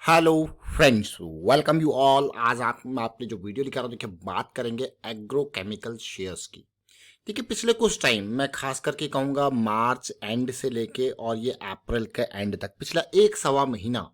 Hello friends, welcome you all. आज मैं आपने जो वीडियो लिखा रहा हूँ, देखिए बात करेंगे एग्रोकेमिकल शेयर्स की। देखिए पिछले कुछ टाइम मैं खास करके कहूँगा मार्च एंड से लेके और ये अप्रैल के एंड तक पिछला एक सवा महीना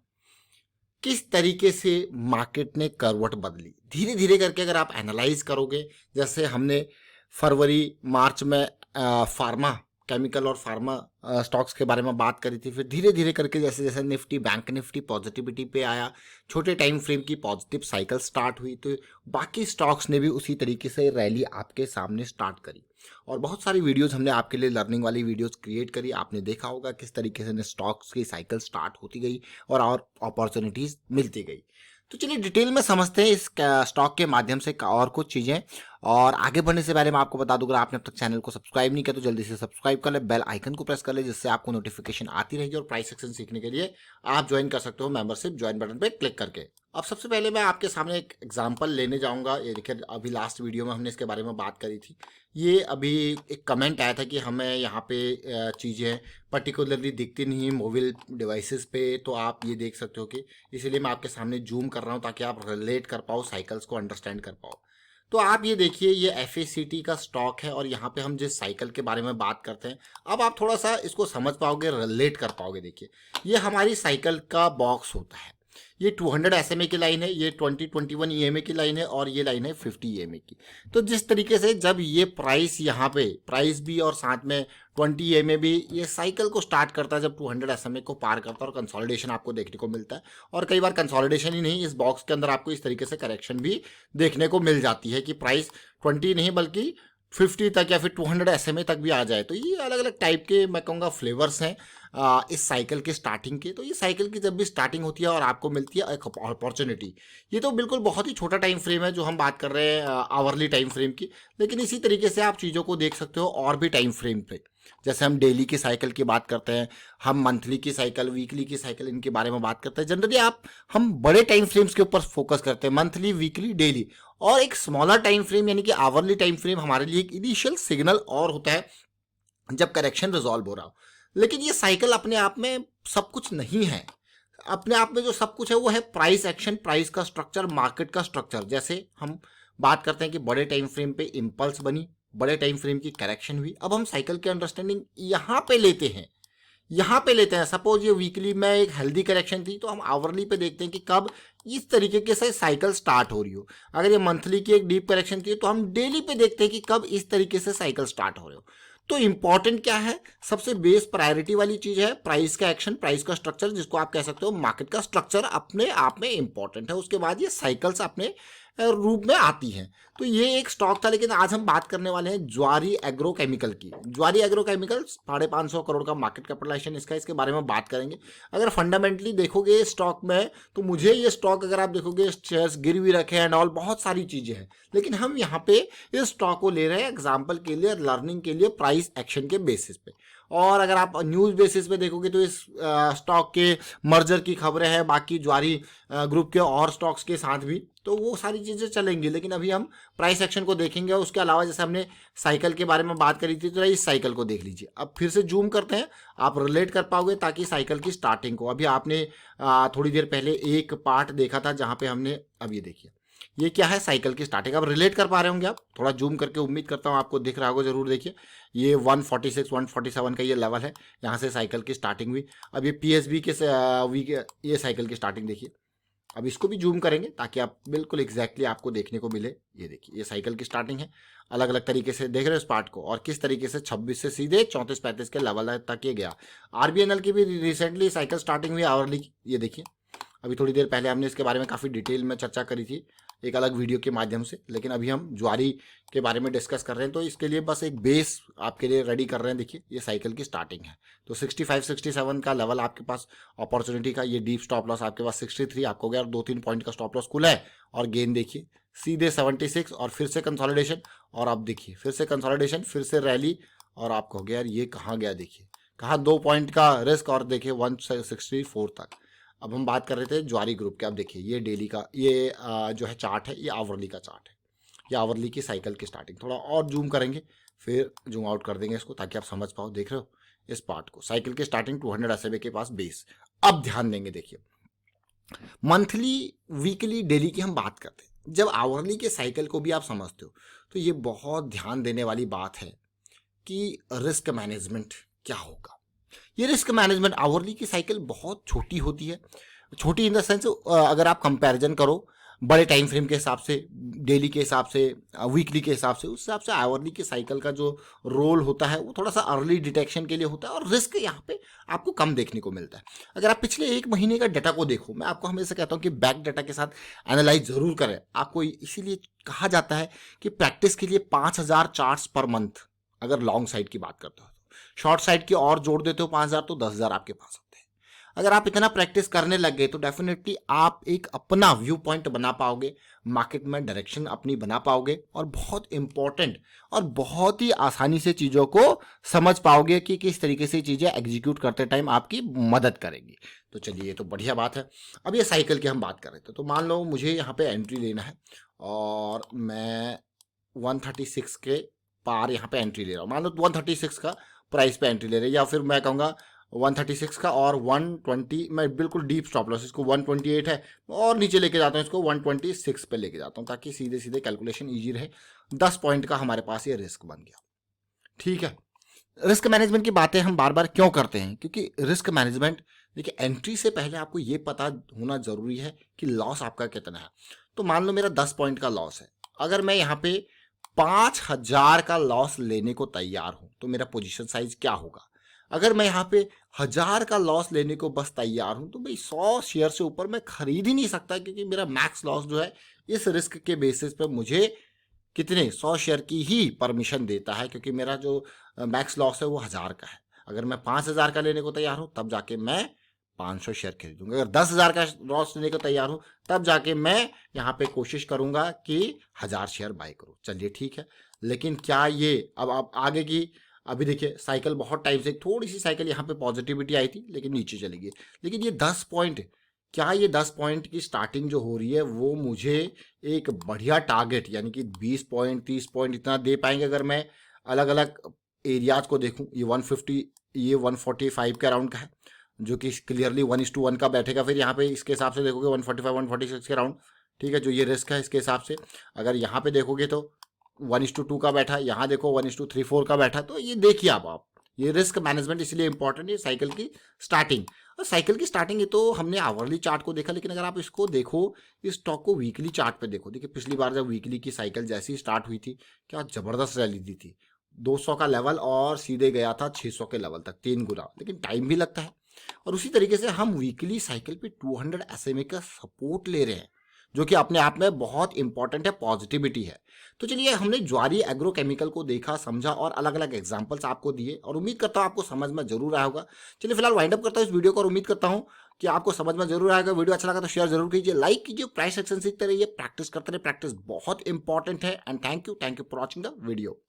किस तरीके से मार्केट ने करवट बदली धीरे धीरे करके अगर आप एनालाइज करोगे। जैसे हमने फरवरी मार्च में फार्मा केमिकल और फार्मा स्टॉक्स के बारे में बात करी थी, फिर धीरे धीरे करके जैसे जैसे निफ्टी बैंक निफ्टी पॉजिटिविटी पे आया, छोटे टाइम फ्रेम की पॉजिटिव साइकिल स्टार्ट हुई, तो बाकी स्टॉक्स ने भी उसी तरीके से रैली आपके सामने स्टार्ट करी। और बहुत सारी वीडियोस हमने आपके लिए लर्निंग वाली वीडियोस क्रिएट करी। आपने देखा होगा किस तरीके से स्टॉक्स की साइकिल स्टार्ट होती गई और अपॉर्चुनिटीज मिलती गई। तो चलिए डिटेल में समझते हैं इस स्टॉक के माध्यम से और कुछ चीज़ें। और आगे बढ़ने से पहले मैं आपको बता दूं, अगर आपने अब तक चैनल को सब्सक्राइब नहीं किया तो जल्दी से सब्सक्राइब कर ले, बेल आइकन को प्रेस कर ले, जिससे आपको नोटिफिकेशन आती रहेगी। और प्राइस सेक्शन सीखने के लिए आप ज्वाइन कर सकते हो मेंबरशिप ज्वाइन बटन पे क्लिक करके। अब सबसे पहले मैं आपके सामने एक एग्जांपल लेने जाऊंगा। ये देखिए अभी लास्ट वीडियो में हमने इसके बारे में बात करी थी। ये अभी एक कमेंट आया था कि हमें यहाँ पे चीज़ें पर्टिकुलरली दिखती नहीं मोबाइल डिवाइसेस पे, तो आप ये देख सकते हो कि इसलिए मैं आपके सामने जूम कर रहा हूँ ताकि आप रिलेट कर पाओ, साइकिल्स को अंडरस्टैंड कर पाओ। तो आप ये देखिए ये एफ का स्टॉक है और यहाँ पे हम जिस साइकिल के बारे में बात करते हैं, अब आप थोड़ा सा इसको समझ पाओगे, रिलेट कर पाओगे। देखिए ये हमारी साइकिल का बॉक्स होता है। ये 200 SMA की लाइन है, ये 2021 EMA की लाइन है और ये लाइन है 50 EMA की। तो जिस तरीके से जब ये प्राइस यहाँ पे प्राइस भी और साथ में 20 EMA भी ये साइकिल को स्टार्ट करता है, जब 200 SMA को पार करता है और कंसोलिडेशन आपको देखने को मिलता है। और कई बार कंसोलिडेशन ही नहीं, इस बॉक्स के अंदर आपको इस तरीके से करेक्शन भी देखने को मिल जाती है कि प्राइस 20 नहीं बल्कि 50 तक या फिर 200 SMA तक भी आ जाए। तो ये अलग अलग टाइप के मैं कहूँगा फ्लेवर्स हैं इस साइकिल के स्टार्टिंग के। तो ये साइकिल की जब भी स्टार्टिंग होती है और आपको मिलती है एक अपॉर्चुनिटी, ये तो बिल्कुल बहुत ही छोटा टाइम फ्रेम है जो हम बात कर रहे हैं आवरली टाइम फ्रेम की। लेकिन इसी तरीके से आप चीज़ों को देख सकते हो और भी टाइम फ्रेम पे। जैसे हम डेली की साइकिल की बात करते हैं, हम मंथली की साइकिल, वीकली की साइकिल, इनके बारे में बात करते हैं। जनरली हम बड़े टाइम फ्रेम्स के ऊपर फोकस करते हैं, मंथली वीकली डेली। और एक स्मॉलर टाइम फ्रेम यानी कि आवरली टाइम फ्रेम हमारे लिए एक इनिशियल सिग्नल और होता है जब करेक्शन रिजॉल्व हो रहा हो। लेकिन ये साइकिल अपने आप में सब कुछ नहीं है। अपने आप में जो सब कुछ है वो है प्राइस एक्शन, प्राइस का स्ट्रक्चर, मार्केट का स्ट्रक्चर। जैसे हम बात करते हैं कि बड़े टाइम फ्रेम पे इम्पल्स बनी, बड़े टाइम फ्रेम की करेक्शन हुई। अब हम साइकिल की अंडरस्टैंडिंग यहाँ पे लेते हैं, यहाँ पे लेते हैं। सपोज ये वीकली में एक हेल्दी करेक्शन थी, तो हम आवरली पे देखते हैं कि कब इस तरीके के से साइकिल स्टार्ट हो रही हो। अगर ये मंथली की एक डीप करेक्शन थी तो हम डेली पे देखते हैं कि कब इस तरीके से साइकिल स्टार्ट हो रहे हो। तो इंपॉर्टेंट क्या है, सबसे बेस प्रायोरिटी वाली चीज है प्राइस का एक्शन, प्राइस का स्ट्रक्चर, जिसको आप कह सकते हो मार्केट का स्ट्रक्चर अपने आप में इंपॉर्टेंट है। उसके बाद ये साइकिल्स अपने रूप में आती हैं। तो ये एक स्टॉक था। लेकिन आज हम बात करने वाले हैं ज्वारी एग्रोकेमिकल की। ज्वारी एग्रोकेमिकल 550 करोड़ का मार्केट कैपिटलाइजेशन इसका, इसके बारे में बात करेंगे। अगर फंडामेंटली देखोगे स्टॉक में, तो मुझे ये स्टॉक अगर आप देखोगे शेयर्स गिरवी रखे एंड ऑल, बहुत सारी चीजें हैं। लेकिन हम यहाँ पे इस स्टॉक को ले रहे हैं एग्जाम्पल के लिए, लर्निंग के लिए, प्राइस एक्शन के बेसिस पे। और अगर आप न्यूज़ बेसिस पे देखोगे तो इस स्टॉक के मर्जर की खबरें हैं बाकी ज्वारी ग्रुप के और स्टॉक्स के साथ भी, तो वो सारी चीज़ें चलेंगी। लेकिन अभी हम प्राइस एक्शन को देखेंगे। उसके अलावा जैसे हमने साइकिल के बारे में बात करी थी, तो इस साइकिल को देख लीजिए। अब फिर से जूम करते हैं, आप रिलेट कर पाओगे ताकि साइकिल की स्टार्टिंग को। अभी आपने थोड़ी देर पहले एक पार्ट देखा था जहाँ पे हमने, अब ये देखिए ये क्या है, साइकिल की स्टार्टिंग। अब रिलेट कर पा रहे होंगे आप, थोड़ा जूम करके, उम्मीद करता हूँ आपको दिख रहा होगा जरूर। देखिए ये 146 147 का ये लेवल है, यहाँ से साइकिल की स्टार्टिंग हुई। अब ये PSB के ये साइकिल की स्टार्टिंग देखिए। अब इसको भी जूम करेंगे ताकि आप बिल्कुल एग्जैक्टली आपको देखने को मिले। ये देखिए ये साइकिल की स्टार्टिंग है, अलग अलग तरीके से देख रहे हो इस पार्ट को, और किस तरीके से 26 से सीधे 34-35 के लेवल तक ये गया। RBNL की भी रिसेंटली साइकिल स्टार्टिंग हुई आवरली की, ये देखिए। अभी थोड़ी देर पहले हमने इसके बारे में काफ़ी डिटेल में चर्चा करी थी एक अलग वीडियो के माध्यम से। लेकिन अभी हम ज्वारी के बारे में डिस्कस कर रहे हैं, तो इसके लिए बस एक बेस आपके लिए रेडी कर रहे हैं। देखिए ये साइकिल की स्टार्टिंग है, तो 65-67 का लेवल आपके पास अपॉर्चुनिटी का। ये डीप स्टॉप लॉस आपके पास 63 आपको गया, और 2-3 पॉइंट का स्टॉप लॉस खुला है। और गेन देखिए सीधे 76, और फिर से कंसोलिडेशन, और अब देखिए फिर से कंसोलिडेशन, फिर से रैली, और आपको हो गया यार ये कहाँ गया, देखिए कहाँ 2 पॉइंट का रिस्क, और देखिए 164 तक। अब हम बात कर रहे थे ज्वारी ग्रुप के। अब देखिए ये डेली का ये जो है चार्ट है, ये आवरली का चार्ट है। ये आवरली की साइकिल की स्टार्टिंग, थोड़ा और जूम करेंगे, फिर जूम आउट कर देंगे इसको ताकि आप समझ पाओ। देख रहे हो इस पार्ट को, साइकिल की स्टार्टिंग 200 SMA के पास बेस। अब ध्यान देंगे, देखिए मंथली, वीकली, डेली की हम बात करते हैं। जब आवरली के साइकिल को भी आप समझते हो तो ये बहुत ध्यान देने वाली बात है कि रिस्क मैनेजमेंट क्या होगा। ये रिस्क मैनेजमेंट आवरली की साइकिल बहुत छोटी होती है। छोटी इन द सेंस, अगर आप कंपैरिजन करो बड़े टाइम फ्रेम के हिसाब से, डेली के हिसाब से, वीकली के हिसाब से, उस हिसाब से आवरली की साइकिल का जो रोल होता है वो थोड़ा सा अर्ली डिटेक्शन के लिए होता है और रिस्क यहाँ पे आपको कम देखने को मिलता है। अगर आप पिछले एक महीने का डाटा को देखो, मैं आपको हमेशा कहता हूँ कि बैक डाटा के साथ एनालाइज जरूर करें। आपको इसीलिए कहा जाता है कि प्रैक्टिस के लिए 5,000 चार्ट्स पर मंथ, अगर लॉन्ग साइड की बात करते हो। शॉर्ट साइड की और जोड़ देते हो 5,000 तो 10,000 आपके पास होते हैं। अगर आप इतना प्रैक्टिस करने लग गए तो डेफिनेटली आप एक अपना व्यू पॉइंट बना पाओगे, मार्केट में डायरेक्शन अपनी बना पाओगे और बहुत इंपॉर्टेंट और बहुत ही आसानी से चीज़ों को समझ पाओगे कि किस तरीके से चीज़ें एग्जीक्यूट करते टाइम आपकी मदद करेंगी। तो चलिए, ये तो बढ़िया बात है। अब ये साइकिल की हम बात कर रहे थे, तो मान लो मुझे यहाँ पे एंट्री लेना है और मैं 136 के पार यहाँ पे एंट्री ले रहा हूँ। मान लो 136 का प्राइस पे एंट्री ले रहे हैं, या फिर मैं कहूँगा 136 का और 120, मैं बिल्कुल डीप स्टॉप लॉस, इसको 128 है और नीचे लेके जाता हूँ, इसको 126 पे लेके जाता हूँ ताकि सीधे सीधे कैलकुलेशन ईजी रहे। 10 पॉइंट का हमारे पास ये रिस्क बन गया। ठीक है। रिस्क मैनेजमेंट की बातें हम बार बार क्यों करते हैं? क्योंकि रिस्क मैनेजमेंट, देखिए, एंट्री से पहले आपको ये पता होना जरूरी है कि लॉस आपका कितना है। तो मान लो मेरा 10 पॉइंट का लॉस है, अगर मैं यहाँ पे 5,000 का लॉस लेने को तैयार हूं तो मेरा पोजीशन साइज क्या होगा? अगर मैं यहाँ पे 1,000 का लॉस लेने को बस तैयार हूं तो भाई 100 शेयर से ऊपर मैं खरीद ही नहीं सकता, क्योंकि मेरा मैक्स लॉस जो है इस रिस्क के बेसिस पे मुझे कितने 100 शेयर की ही परमिशन देता है, क्योंकि मेरा जो मैक्स लॉस है वो 1,000 का है। अगर मैं 5,000 का लेने को तैयार हूं तब जाके मैं 500 शेयर खरीदूंगा। अगर 10,000 का लॉस लेने को तैयार हूं तब जाके मैं यहाँ पे कोशिश करूंगा कि 1,000 शेयर बाय करूं। चलिए ठीक है, लेकिन क्या ये अब आप आगे की, अभी देखिए साइकिल बहुत टाइम से, थोड़ी सी साइकिल यहाँ पे पॉजिटिविटी आई थी लेकिन नीचे चली गई। लेकिन ये 10 पॉइंट, क्या ये 10 पॉइंट की स्टार्टिंग जो हो रही है वो मुझे एक बढ़िया टारगेट यानी कि 20 पॉइंट 30 पॉइंट इतना दे पाएंगे? अगर मैं अलग अलग एरियाज को देखूं, ये 150, ये 145 के अराउंड का है, जो कि क्लियरली 1:1 का बैठेगा। फिर यहाँ पे इसके हिसाब से देखोगे 145 146 के अराउंड, ठीक है, जो ये रिस्क है इसके हिसाब से। अगर यहाँ पे देखोगे तो 1:2 का बैठा, यहाँ देखो 1:3-4 का बैठा। तो ये देखिए आप ये रिस्क मैनेजमेंट इसलिए इंपॉर्टेंट है साइकिल की स्टार्टिंग। और साइकिल की स्टार्टिंग, ये तो हमने आवरली चार्ट को देखा, लेकिन अगर आप इसको देखो, इस स्टॉक को वीकली चार्ट पे देखो। देखिए पिछली बार जब वीकली की साइकिल जैसी स्टार्ट हुई थी, क्या जबरदस्त रैली दी थी। 200 का लेवल और सीधे गया था 600 के लेवल तक, 3 गुना, लेकिन टाइम भी लगता है। और उसी तरीके से हम वीकली साइकिल पे 200 SMA का सपोर्ट ले रहे हैं, जो कि अपने आप में बहुत इंपॉर्टेंट है, पॉजिटिविटी है। तो चलिए, हमने ज्वारी एग्रोकेमिकल को देखा, समझा और अलग अलग एग्जांपल्स आपको दिए, और उम्मीद करता हूं आपको समझ में जरूर आया होगा। चलिए फिलहाल वाइंड अप करता हूं इस वीडियो को, और उम्मीद करता हूं कि आपको समझ में जरूर आएगा। वीडियो अच्छा लगा तो शेयर जरूर कीजिए, लाइक कीजिए, प्राइस एक्शन सीखते रहिए, प्रैक्टिस करते रहिए। प्रैक्टिस बहुत इंपॉर्टेंट है। And thank you for watching the video.